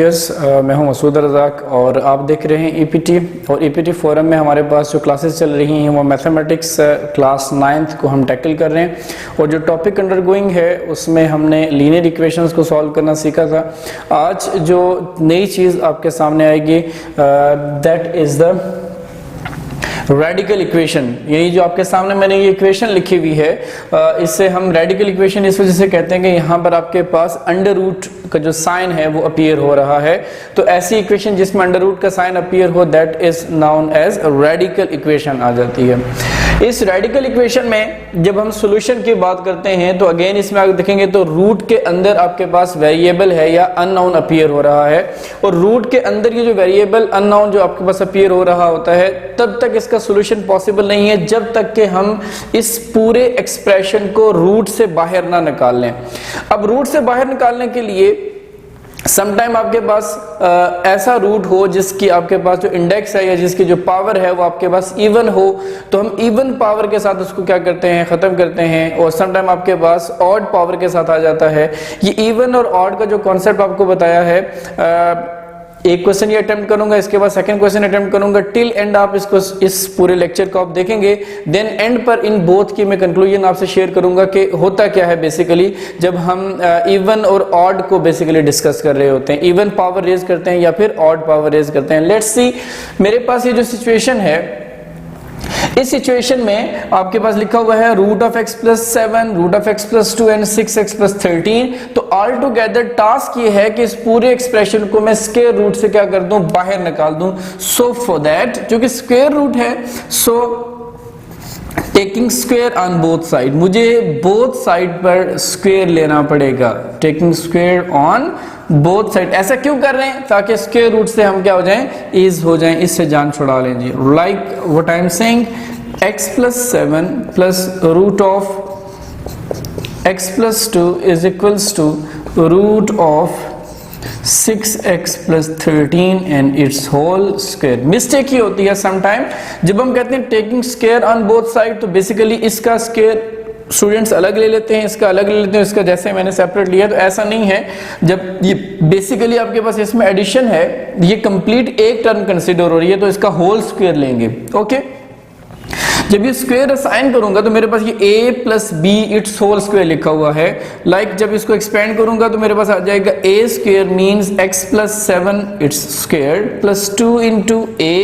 Viewers, मैं हूं मसूद रज़ाक और आप देख रहे हैं ईपीटी। और ईपीटी फोरम में हमारे पास जो क्लासेस चल रही हैं वो मैथमेटिक्स क्लास 9th को हम टैकल कर रहे हैं। और जो टॉपिक अंडरगोइंग है उसमें हमने लीनियर इक्वेशंस को सॉल्व करना सीखा था। आज जो नई चीज़ आपके सामने आएगी that is the radical equation. यही जो आपके सामने मैंने ये इक्वेशन लिखी हुई है, इससे हम रेडिकल इक्वेशन इस वजह से कहते हैं कि यहाँ पर आपके पास अंडर रूट का जो साइन है वो अपीयर हो रहा है। तो ऐसी इक्वेशन जिसमें अंडर रूट का साइन अपीयर हो that is known as radical equation आ जाती है। इस रेडिकल इक्वेशन में जब हम सॉल्यूशन की बात करते हैं तो अगेन इसमें आप देखेंगे तो रूट के अंदर आपके पास वेरिएबल है या अननोन अपीयर हो रहा है। और रूट के अंदर ये जो वेरिएबल अननोन जो आपके पास अपीयर हो रहा होता है तब तक इसका सॉल्यूशन पॉसिबल नहीं है जब तक कि हम इस पूरे एक्सप्रेशन को रूट से बाहर ना निकाल लें। अब रूट से बाहर निकालने के लिए समटाइम आपके पास ऐसा रूट हो जिसकी आपके पास जो इंडेक्स है या जिसकी जो पावर है वो आपके पास इवन हो, तो हम इवन पावर के साथ उसको क्या करते हैं, खत्म करते हैं। और समटाइम आपके पास ऑड पावर के साथ आ जाता है। ये इवन और ऑड का जो कॉन्सेप्ट आपको बताया है, एक क्वेश्चन ये अटेम्प्ट करूंगा, इसके बाद सेकंड क्वेश्चन अटेम्प्ट करूंगा। टिल एंड आप इसको इस पूरे लेक्चर को आप देखेंगे, देन एंड पर इन बोथ की मैं कंक्लूजन आपसे शेयर करूंगा कि होता क्या है बेसिकली जब हम इवन और ऑड को बेसिकली डिस्कस कर रहे होते हैं, इवन पावर रेज करते हैं या फिर ऑड पावर रेज करते हैं। लेट्स सी, मेरे पास ये जो सिचुएशन है, इस सिचुएशन में आपके पास लिखा हुआ है root of x plus 7, root of x plus 2 and 6x plus 13। तो ऑल टुगेदर टास्क ये है कि इस पूरे एक्सप्रेशन को मैं स्क्वायर रूट से क्या कर दूं, बाहर निकाल दूं। सो फॉर दैट, क्योंकि स्क्वायर रूट है, so taking square on both side, मुझे बोथ साइड पर स्क्वायर लेना पड़ेगा। Taking square on both side. ऐसा क्यों कर रहे हैं? ताकि स्क्वायर रूट से हम क्या हो जाएं, इज हो जाएं, इससे जान छुड़ा लें जी। Like what I am saying, x plus 7 plus root of x plus 2 is equals to root of 6x plus 13 and its whole square. Mistake ये होती है समटाइम जब हम कहते हैं taking square on both side, तो बेसिकली इसका square students अलग ले लेते हैं, इसका अलग ले लेते हैं, इसका जैसे मैंने सेपरेट लिया। तो ऐसा नहीं है। जब ये बेसिकली आपके पास इसमें एडिशन है, ये कंप्लीट एक टर्म कंसीडर हो रही है, तो इसका होल स्क्वायर लेंगे। ओके, जब ये स्क्वायर असाइन करूंगा तो मेरे पास ये a plus B it's whole square लिखा हुआ है। लाइक जब इसको एक्सपेंड करूंगा तो मेरे पास आ जाएगा a square means x plus 7 its square plus 2 into a।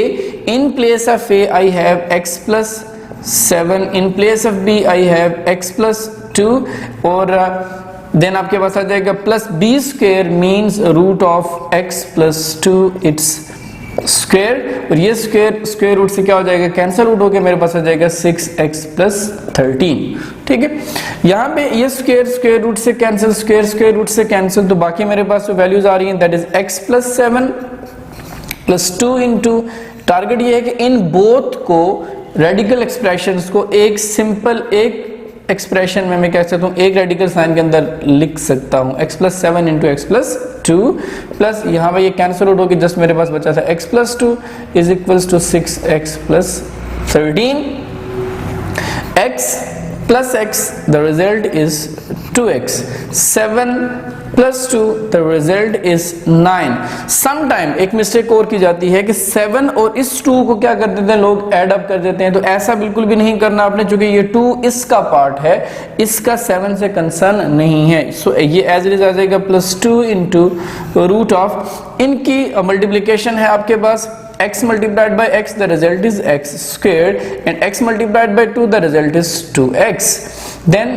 In place of a I have x plus 7, in place of b I have x plus 2 और देन आपके पास आ जाएगा plus B square means root of x plus 2 it's square. और ये square root से क्या हो जाएगा, कैंसिल आउट होकर मेरे पास आ जाएगा 6x प्लस 13। ठीक है, यहाँ पे ये स्क्वायर रूट से कैंसिल, स्क्वायर रूट से कैंसिल, तो बाकी मेरे पास जो वैल्यूज आ रही हैं that is x plus 7 plus 2 into, target ये है कि इन बोथ को रेडिकल एक्सप्रेशंस को एक सिंपल एक एक्सप्रेशन में मैं कह सकता हूँ, एक रेडिकल साइन के अंदर लिख सकता हूँ। x plus 7 into x plus 2 plus यहाँ पे ये कैंसिल आउट होकर जस्ट मेरे पास बचा था x plus 2 is equals to 6x plus 13। x plus x, the result is 2x. 7 plus 2, the result is 9. Sometime एक मिस्टेक और की जाती है कि 7 और इस 2 को क्या कर देते हैं लोग, ऐड अप कर देते हैं। तो ऐसा बिल्कुल भी नहीं करना आपने, क्योंकि ये 2 इसका पार्ट है, इसका 7 से कंसर्न नहीं है। सो ये एज इट इज आ जाएगा प्लस 2 इंटू रूट ऑफ, इनकी मल्टीप्लीकेशन है आपके पास x multiplied by x, the result is x squared, and x multiplied by 2, the result is 2x. Then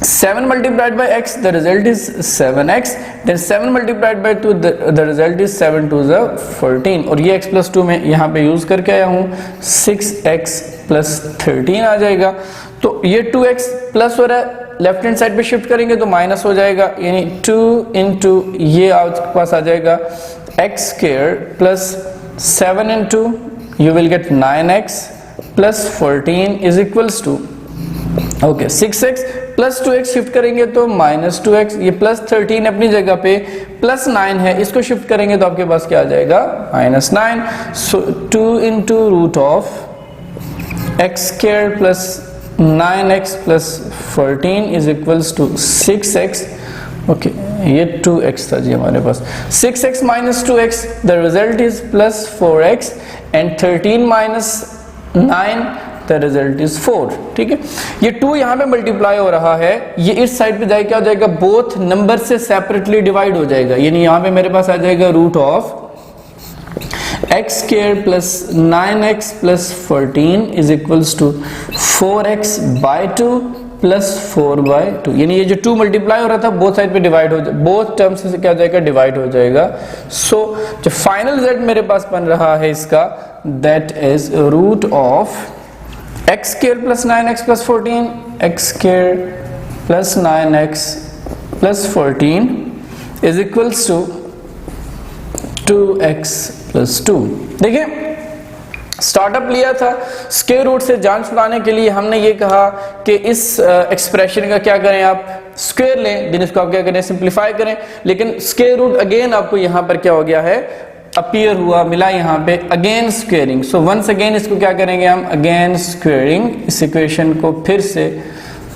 7 multiplied by x, the result is 7x. Then 7 multiplied by 2, the result is 7 to the 14. और ये x plus 2 में यहाँ पे use करके आया हूँ, 6x plus 13 आ जाएगा। तो ये 2x प्लस हो रहा है, लेफ्ट हैंड साइड पे शिफ्ट करेंगे तो माइनस हो जाएगा, यानी 2 इंटू ये आपके पास आ जाएगा x squared plus 7 into you will get 9x plus 14 is equals to okay 6x plus 2x shift करेंगे तो माइनस 2x, ये प्लस 13 अपनी जगह पे प्लस 9 है, इसको शिफ्ट करेंगे तो आपके पास क्या आ जाएगा, minus 9। So 2 into root of x square plus 9x plus 14 is equals to 6x। Okay, ये 2x था जी हमारे पास, 6x minus 2x, the result is plus 4x and 13 minus 9 the result is 4। ठीक है, ये 2 यहाँ पे मल्टीप्लाई हो रहा है, ये इस साइड पे जाए क्या हो जाएगा, बोथ नंबर से सेपरेटली डिवाइड हो जाएगा, यानी यहाँ पे मेरे पास आ जाएगा root of x square plus 9x plus 14 is equals to 4x by 2 plus 4 by 2, यानी ये जो 2 मल्टीप्लाई हो रहा था बोथ साइड पे डिवाइड हो जाए, बोथ टर्म्स से क्या हो जाएगा, डिवाइड हो जाएगा। सो जो फाइनल रिजल्ट मेरे पास बन रहा है इसका, that is root of x square plus 9x plus 14, x square plus 9x plus 14 is equals to 2x plus 2। देखिए स्टार्टअप लिया था, स्क्वायर रूट से जान छुड़ाने के लिए हमने ये कहा कि इस एक्सप्रेशन का क्या करें, आप स्क्वायर लें, देन इसको आप क्या करें, सिंप्लीफाई करें, लेकिन स्क्वायर रूट अगेन आपको यहाँ पर क्या हो गया है, अपीयर हुआ, मिला यहाँ पे, again squaring. So once again इसको क्या करेंगे हम, अगेन स्क्वेयरिंग, इस इक्वेशन को फिर से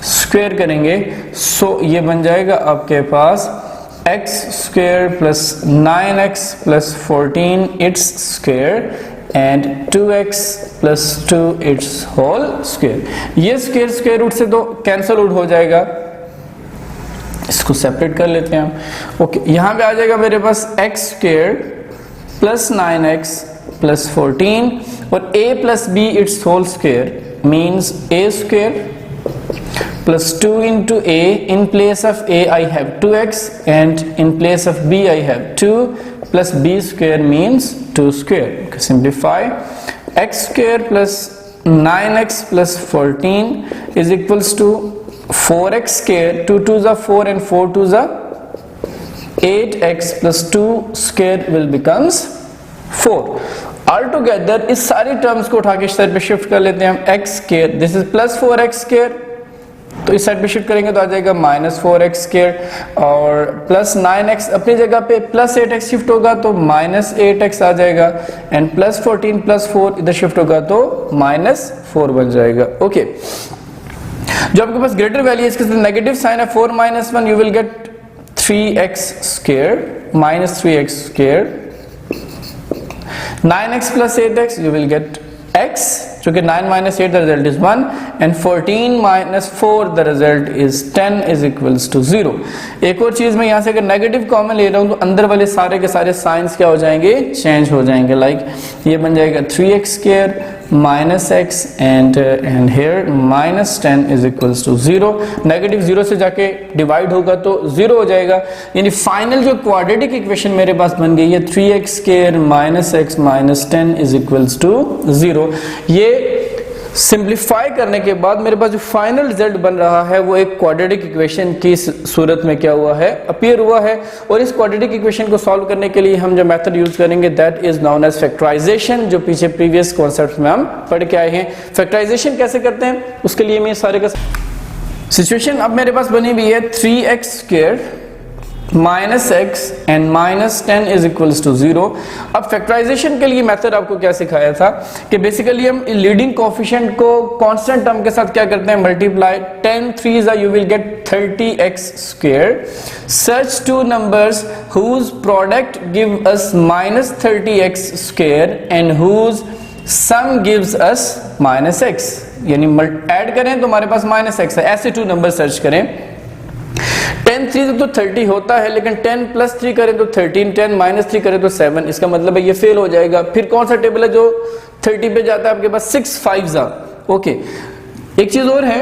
स्क्वेयर करेंगे। सो ये बन जाएगा आपके पास x square plus 9x plus 14 it's square and 2x plus 2 it's whole square. ये स्क्वेयर स्क्वेयर रूट से तो कैंसल आउट हो जाएगा, इसको सेपरेट कर लेते हैं हम। ओके, यहाँ पे आ जाएगा मेरे पास x square plus 9x plus 14 और a plus b it's whole square means a square plus 2 into a, in place of a I have 2x and in place of b I have 2 plus b square means 2 square. Okay, simplify, x square plus 9x plus 14 is equals to 4x square, 2 2s are 4 and 4 2s are 8x plus 2 square will becomes 4. Altogether इस सारी terms को उठा के इस side पे shift कर लेते हैं हम, x square, this is plus 4x square, तो इस साइड पे शिफ्ट करेंगे तो आ जाएगा माइनस 4x स्क्वायर और प्लस 9x अपनी जगह पे प्लस 8x शिफ्ट होगा तो माइनस 8x आ जाएगा एंड प्लस 14 प्लस 4 इधर शिफ्ट होगा तो माइनस 4 बन जाएगा। ओके, जो आपके पास ग्रेटर वैल्यू है इसके साथ नेगेटिव साइन है 4 minus 1, you will get 3x square minus 3x square, 9x plus 8x you will get x, जो कि 9 minus 8 the result is 1 and 14 minus 4 the result is 10 is equals to 0। एक और चीज मैं यहाँ से अगर नेगेटिव कॉमन ले रहा हूँ तो अंदर वाले सारे के सारे साइंस क्या हो जाएंगे, चेंज हो जाएंगे। लाइक ये बन जाएगा 3x square minus x and here minus 10 is equals to 0। Negative 0 से जाके डिवाइड होगा तो 0 हो जाएगा, यानी फाइनल जो क्वाड्रेटिक इक्वेशन मेरे पास बन गई है 3x square minus x minus 10 is equals to 0। ये सिंप्लीफाई करने के बाद मेरे पास जो फाइनल रिजल्ट बन रहा है वो एक क्वाड्रेटिक इक्वेशन की सूरत में क्या हुआ है, अपीयर हुआ है। और इस क्वाड्रेटिक इक्वेशन को सॉल्व करने के लिए हम जो मेथड यूज करेंगे that is known as factorization, जो पीछे प्रीवियस कॉन्सेप्ट में हम पढ़ के आए हैं। फैक्टराइजेशन कैसे करते हैं उसके लिए मैं सारे का सिचुएशन अब मेरे पास बनी हुई है 3x square minus x and minus 10 is equals to 0। अब फैक्टराइजेशन के लिए मेथड आपको क्या सिखाया था कि बेसिकली हम लीडिंग कोएफिशिएंट को कांस्टेंट टर्म के साथ क्या करते हैं, multiply, 10 3s are you will get 30x square, such two numbers whose product give us minus 30x square and whose sum gives us minus x, यानी ऐड करें तो हमारे पास माइनस x है, ऐसे टू नंबर सर्च करें। 10 3 तो 30 होता है, लेकिन 10 प्लस 3 करें तो 13, 10 माइनस 3 करें तो 7, इसका मतलब है ये फेल हो जाएगा। फिर कौन सा टेबल है जो 30 पे जाता है, आपके पास 6 5s are। ओके, एक चीज और है,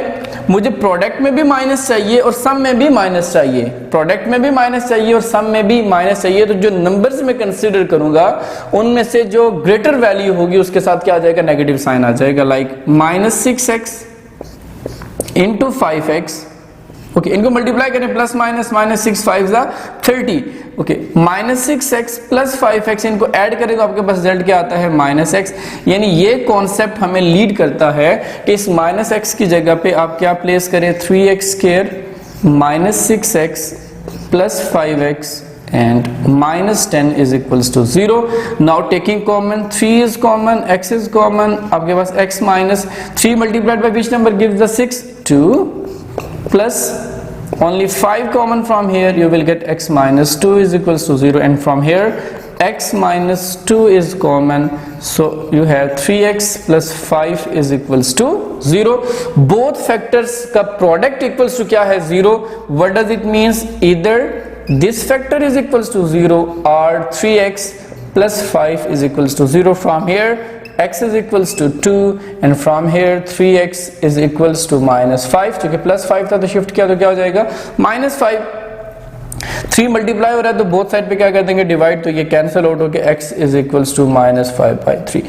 मुझे प्रोडक्ट में भी माइनस चाहिए और सम में भी माइनस चाहिए, प्रोडक्ट में भी माइनस चाहिए और सम में भी माइनस चाहिए। तो जो नंबर्स मैं कंसीडर करूंगा उनमें से जो ग्रेटर वैल्यू होगी उसके साथ क्या आ जाएगा, नेगेटिव साइन आ जाएगा। Like minus 6x into 5x, okay, इनको मल्टीप्लाई करें plus minus, minus 6 5 30, okay, minus 6x plus 5x इनको ऐड करें तो आपके पास रिजल्ट क्या आता है, माइनस x। यानी ये कॉन्सेप्ट हमें लीड करता है कि इस माइनस x की जगह पे आप क्या प्लेस करें, 3x square minus 6x plus 5x and minus 10 is equals to 0। now taking common, 3 is common, x is common, आपके पास x minus 3 multiplied by which number gives the 6, 2 plus only 5 common from here, you will get x minus 2 is equals to 0, and from here x minus 2 is common, so you have 3x plus 5 is equals to 0. both factors का product equals to क्या है 0. what does it means? either this factor is equals to 0 or 3x plus 5 is equals to 0. from here x is equals to 2 and from here 3x is equals to minus 5. क्योंकि plus 5 था तो shift किया तो क्या हो जाएगा minus 5. 3 multiply हो रहा है तो बोथ साइड पे क्या कर देंगे डिवाइड, तो ये कैंसिल आउट होके x is equals to minus 5/3.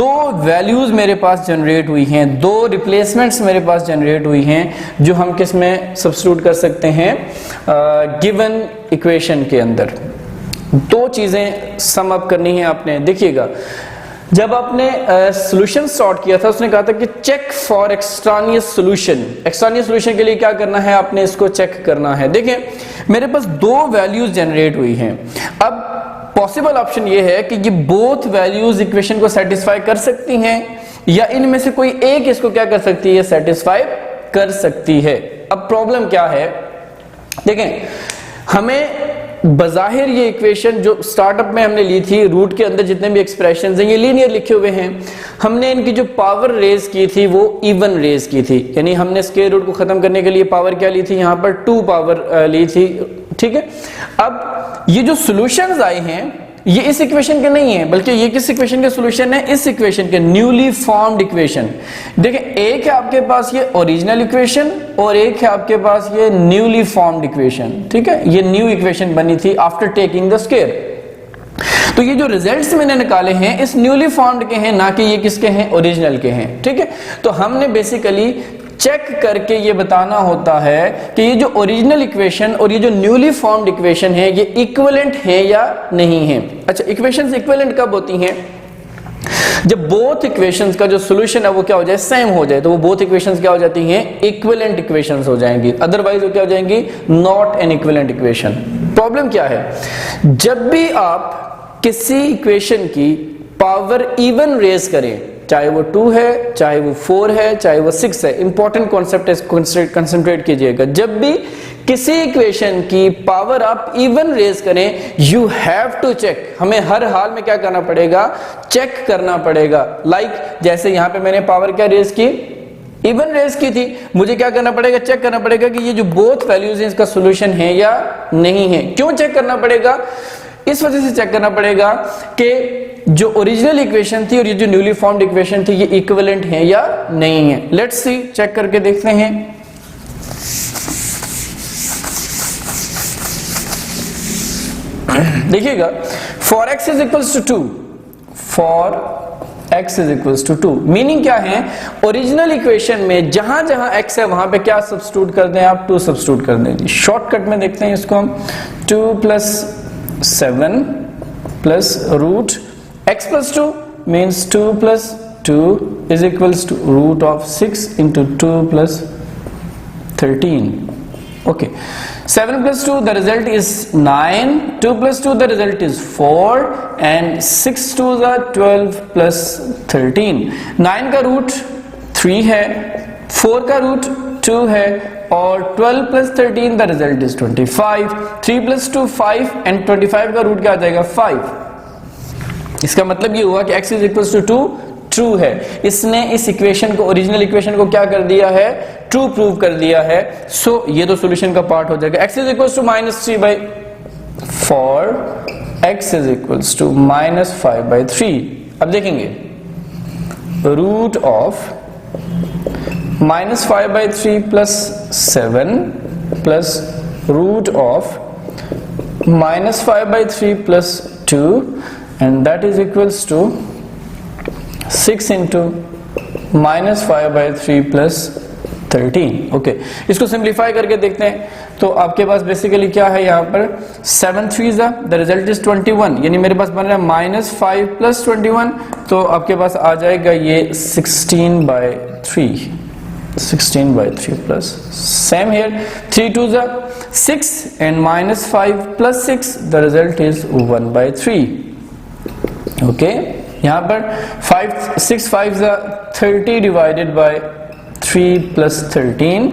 दो वैल्यूज मेरे पास जनरेट हुई हैं, दो रिप्लेसमेंट्स मेरे पास जनरेट हुई हैं जो हम किस में सब्स्टिट्यूट कर सकते हैं गिवन इक्वेशन के अंदर. दो चीजें सम अप करनी है आपने. देखिएगा जब आपने सॉल्यूशन सॉर्ट किया था उसने कहा था कि check for extraneous solution. एक्सट्रानियस solution के लिए क्या करना है आपने इसको चेक करना है. देखें मेरे पास दो वैल्यूज जनरेट हुई हैं. अब पॉसिबल ऑप्शन ये है कि ये बोथ वैल्यूज इक्वेशन को सेटिस्फाई कर सकती हैं या इनमें से कोई एक इसको क्या कर सकती है सेटिस्फाई कर सकती है. अब प्रॉब्लम क्या है देखें, हमें बज़ाहिर ये इक्वेशन जो स्टार्टअप में हमने ली थी रूट के अंदर जितने भी एक्सप्रेशंस हैं ये लीनियर लिखे हुए हैं. हमने इनकी जो पावर रेज की थी वो इवन रेज की थी, यानी हमने स्क्वायर रूट को खत्म करने के लिए पावर क्या ली थी यहाँ पर 2 पावर ली थी. ठीक है, अब ये जो सॉल्यूशंस आए हैं ये इस इक्वेशन के नहीं है बल्कि ये किस इक्वेशन के सॉल्यूशन है, इस इक्वेशन के न्यूली फॉर्म्ड इक्वेशन. देखिए एक है आपके पास ये ओरिजिनल इक्वेशन और एक है आपके पास ये न्यूली फॉर्म्ड इक्वेशन. ठीक है, ये न्यू इक्वेशन बनी थी आफ्टर टेकिंग द स्क्वायर. तो ये जो रिजल्ट्स मैंने निकाले हैं इस न्यूली फॉर्म्ड के हैं, ना कि ये किसके हैं ओरिजिनल के हैं. ठीक है, तो हमने बेसिकली चेक करके ये बताना होता है कि ये जो ओरिजिनल इक्वेशन और ये जो न्यूली फॉर्म्ड इक्वेशन है ये इक्विवेलेंट है या नहीं है. अच्छा, इक्वेशंस इक्विवेलेंट कब होती हैं? जब बोथ इक्वेशंस का जो सॉल्यूशन है वो क्या हो जाए सेम हो जाए, तो वो बोथ इक्वेशंस क्या हो जाती हैं इक्विवेलेंट इक्वेशंस हो जाएंगी. अदरवाइज वो क्या हो जाएंगी not an equivalent equation. Problem क्या है, जब भी आप किसी इक्वेशन की पावर इवन रेज करें, चाहे वो 2 है, चाहे वो 4 है, चाहे वो 6 है, इंपॉर्टेंट कॉन्सेप्ट है, कंसंट्रेट कीजिएगा. जब भी किसी इक्वेशन की पावर आप इवन रेज करें यू हैव टू चेक, हमें हर हाल में क्या करना पड़ेगा चेक करना पड़ेगा. लाइक जैसे यहां पे मैंने पावर क्या रेज की इवन रेज की थी, मुझे क्या करना पड़ेगा चेक करना पड़ेगा कि ये जो बोथ वैल्यूज हैं इसका सॉल्यूशन है या नहीं है. क्यों चेक करना पड़ेगा? इस वजह से चेक करना पड़ेगा कि जो ओरिजिनल इक्वेशन थी और ये जो न्यूली फॉर्म्ड इक्वेशन थी ये इक्विवेलेंट है या नहीं है. लेट्स सी, चेक करके देखते हैं. देखिएगा for x is equals to 2, for x is equals to 2 meaning क्या है, ओरिजिनल इक्वेशन में जहां जहां x है वहां पे क्या सब्स्टिट्यूट कर दें आप 2 सब्स्टिट्यूट कर दें. शॉर्टकट में देखते हैं इसको हम. 2 plus 7 plus root x plus 2 means 2 plus 2 is equals to root of 6 into 2 plus 13. Okay, 7 plus 2 the result is 9, 2 plus 2 the result is 4 and 6 2s are 12 plus 13. 9 का रूट 3 है, 4 का रूट 2 है और 12 plus 13 the result is 25. 3 plus 2 5 and 25 का root क्या आ जाएगा 5. इसका मतलब ये हुआ कि x is equals to 2 true है. इसने इस इक्वेशन को ओरिजिनल इक्वेशन को क्या कर दिया है ट्रू प्रूव कर दिया है. सो ये तो सॉल्यूशन का पार्ट हो जाएगा. x is equals to -3/4, x is equals to -5/3. अब देखेंगे root of -5/3 plus 7 plus root of -5/3 plus 2 and that is equals to 6 into -5/3 plus 13. Okay, इसको सिंप्लीफाई करके देखते हैं तो आपके पास बेसिकली क्या है यहाँ पर 7 3s द रिजल्ट इज 21, यानी मेरे पास बन रहा है -5 plus 21, तो आपके पास आ जाएगा ये 16/3 plus same here 3 2s are 6 and -5 plus 6 the result is 1/3. okay, यहाँ पर 6 5s are 30 divided by 3 plus 13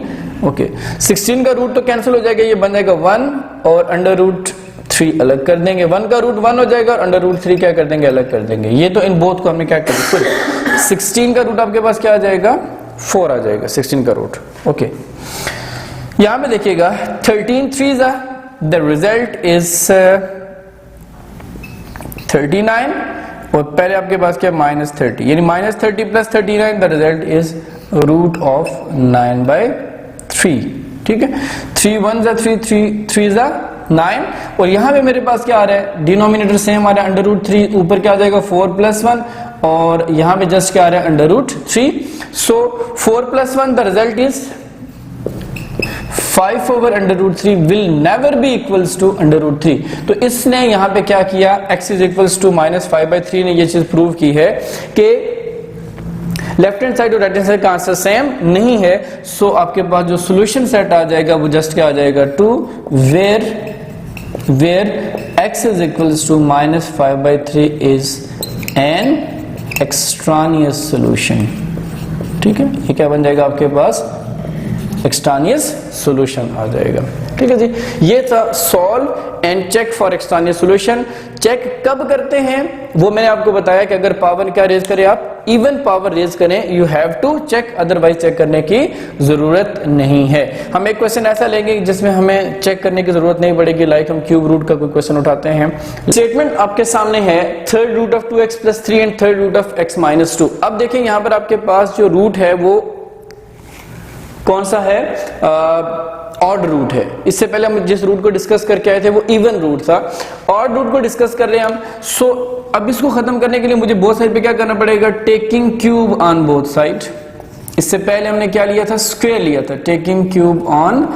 okay 16 का रूट तो कैंसिल हो जाएगा, ये बन जाएगा 1 और अंडर रूट 3 अलग कर देंगे, 1 का रूट 1 हो जाएगा और अंडर रूट 3 क्या कर देंगे, अलग कर देंगे। ये तो इन बोथ को हमने क्या कर दिया, 16 का रूट आपके पास क्या आ जाएगा, 4 आ जाएगा 16 का रूट। ओके यहां पे देखिएगा 13 3 द रिजल्ट इज 39 और पहले आपके पास क्या -30, यानी -30 plus 39 the result is root of 9/3। ठीक है, 3 1 3 3 9 और यहां पे मेरे पास क्या आ रहा है, डिनोमिनेटर सेम आ रहा है अंडर रूट 3, ऊपर क्या आ जाएगा 4 + 1 और यहां पे जस्ट क्या आ रहा है under root 3। So 4 + 1 the result is 5 over under root 3 will never be equals to under root 3। तो इसने यहां पे क्या किया, x इज इक्वल्स टू -5/3 ने ये चीज प्रूव की है कि लेफ्ट हैंड साइड और राइट हैंड साइड का आंसर सेम नहीं है। सो आपके पास जो सॉल्यूशन सेट आ जाएगा वो जस्ट क्या आ जाएगा, two where x is equals to -5/3 is an extraneous solution. ठीक है, ये क्या बन जाएगा आपके पास, एक्सट्रानियस सॉल्यूशन आ जाएगा। ठीक है जी, ये था solve and check for extraneous solution. Check कब करते हैं वो मैंने आपको बताया कि अगर पावर क्या रेज करें, आप इवन पावर रेज करें, you have to check, otherwise check करने की जरूरत नहीं है। हम एक क्वेश्चन ऐसा लेंगे जिसमें हमें चेक करने की जरूरत नहीं पड़ेगी, लाइक हम क्यूब रूट का कोई क्वेश्चन उठाते हैं। स्टेटमेंट आपके सामने है 3rd root of 2x + 3 and 3rd root of x - 2। अब देखें यहां पर आपके पास जो रूट है वो कौन सा है, ऑड रूट है। इससे पहले हम जिस रूट को डिस्कस करके आए थे वो इवन रूट था, ऑड रूट को डिस्कस कर रहे हैं हम। सो अब इसको खत्म करने के लिए मुझे बोथ साइड पे क्या करना पड़ेगा, taking cube on both side. इससे पहले हमने क्या लिया था, स्क्वायर लिया था, taking cube on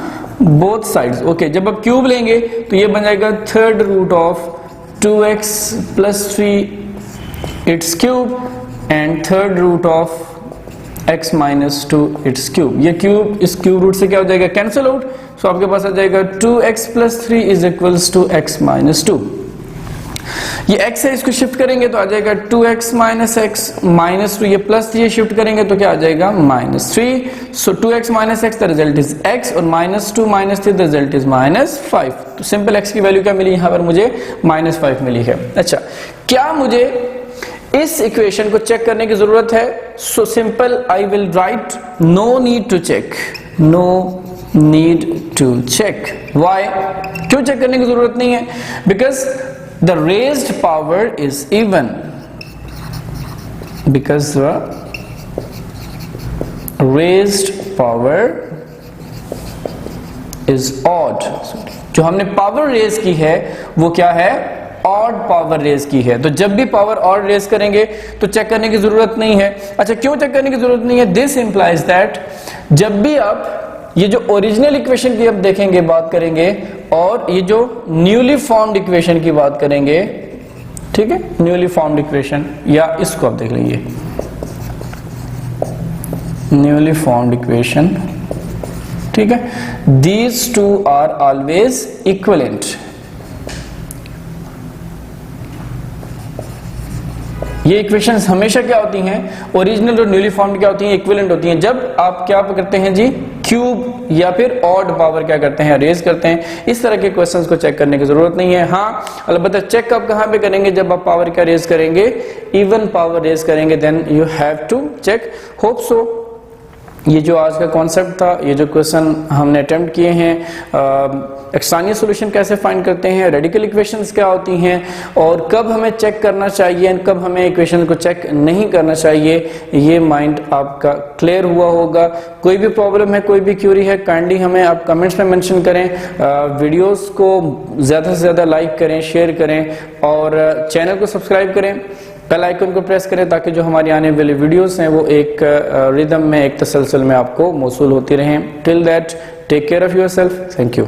both sides. Okay, जब आप क्यूब लेंगे तो ये बन जाएगा 3rd root of 2x + 3 it's cube and 3rd root of x - 2 it's cube. ये क्यूब इस क्यूब रूट से क्या हो जाएगा, कैंसिल आउट। सो आपके पास आ जाएगा 2x + 3 is equals to x - 2। ये x है, इसको शिफ्ट करेंगे तो आ जाएगा 2x - x - 2, ये +3 शिफ्ट करेंगे तो क्या आ जाएगा -3। सो 2x - x the result is x और -2 - 3 द रिजल्ट इज -5। तो सिंपल x की वैल्यू क्या मिली, यहां पर मुझे -5 मिली है। अच्छा, क्या मुझे इस इक्वेशन को चेक करने की जरूरत है? So simple I will write no need to check, no need to check. Why, क्यों चेक करने की जरूरत नहीं है? Because the raised power is even, because raised power is odd. जो हमने पावर रेज की है वो क्या है, ऑड पावर रेज की है। तो जब भी पावर ऑड रेज करेंगे तो चेक करने की जरूरत नहीं है। अच्छा, क्यों चेक करने की जरूरत नहीं है? दिस इंप्लाइज दैट जब भी आप ये जो ओरिजिनल इक्वेशन की आप देखेंगे, बात करेंगे, और ये जो न्यूली फॉर्म्ड इक्वेशन की बात करेंगे, ठीक है, न्यूली फॉर्म्ड इक्वेशन, या इसको आप देख लीजिए न्यूली फॉर्म्ड इक्वेशन, ठीक है, these two are always equivalent. ये इक्वेशंस हमेशा क्या होती हैं, ओरिजिनल और न्यूली फॉर्म्ड क्या होती हैं, इक्विवेलेंट होती हैं। जब आप क्या करते हैं जी, क्यूब या फिर ऑड पावर क्या करते हैं, रेज करते हैं। इस तरह के क्वेश्चंस को चेक करने की जरूरत नहीं है। हाँ, अलबत्ता चेक आप कहां पे करेंगे, जब आप पावर क्या रेज करेंगे, इवन पावर रेज करेंगे, then you have to check. Hope so ये जो आज का कॉन्सेप्ट था, ये जो क्वेश्चन हमने अटेम्प्ट किए हैं, एक्सट्रानियस सॉल्यूशन कैसे फाइंड करते हैं, रेडिकल इक्वेशंस क्या होती हैं, और कब हमें चेक करना चाहिए और कब हमें इक्वेशन को चेक नहीं करना चाहिए, ये माइंड आपका क्लियर हुआ होगा। कोई भी प्रॉब्लम है, कोई भी क्यूरी है, काइंडली हमें आप कमेंट्स में मेंशन करें। वीडियोस को ज़्यादा से ज़्यादा लाइक करें, शेयर करें, और चैनल को सब्सक्राइब करें, बेल आइकन को प्रेस करें, ताकि जो हमारी आने वाली वीडियोस हैं वो एक रिदम में, एक तसलसल में आपको मौसूल होती रहें। Till that, take care of yourself. Thank you.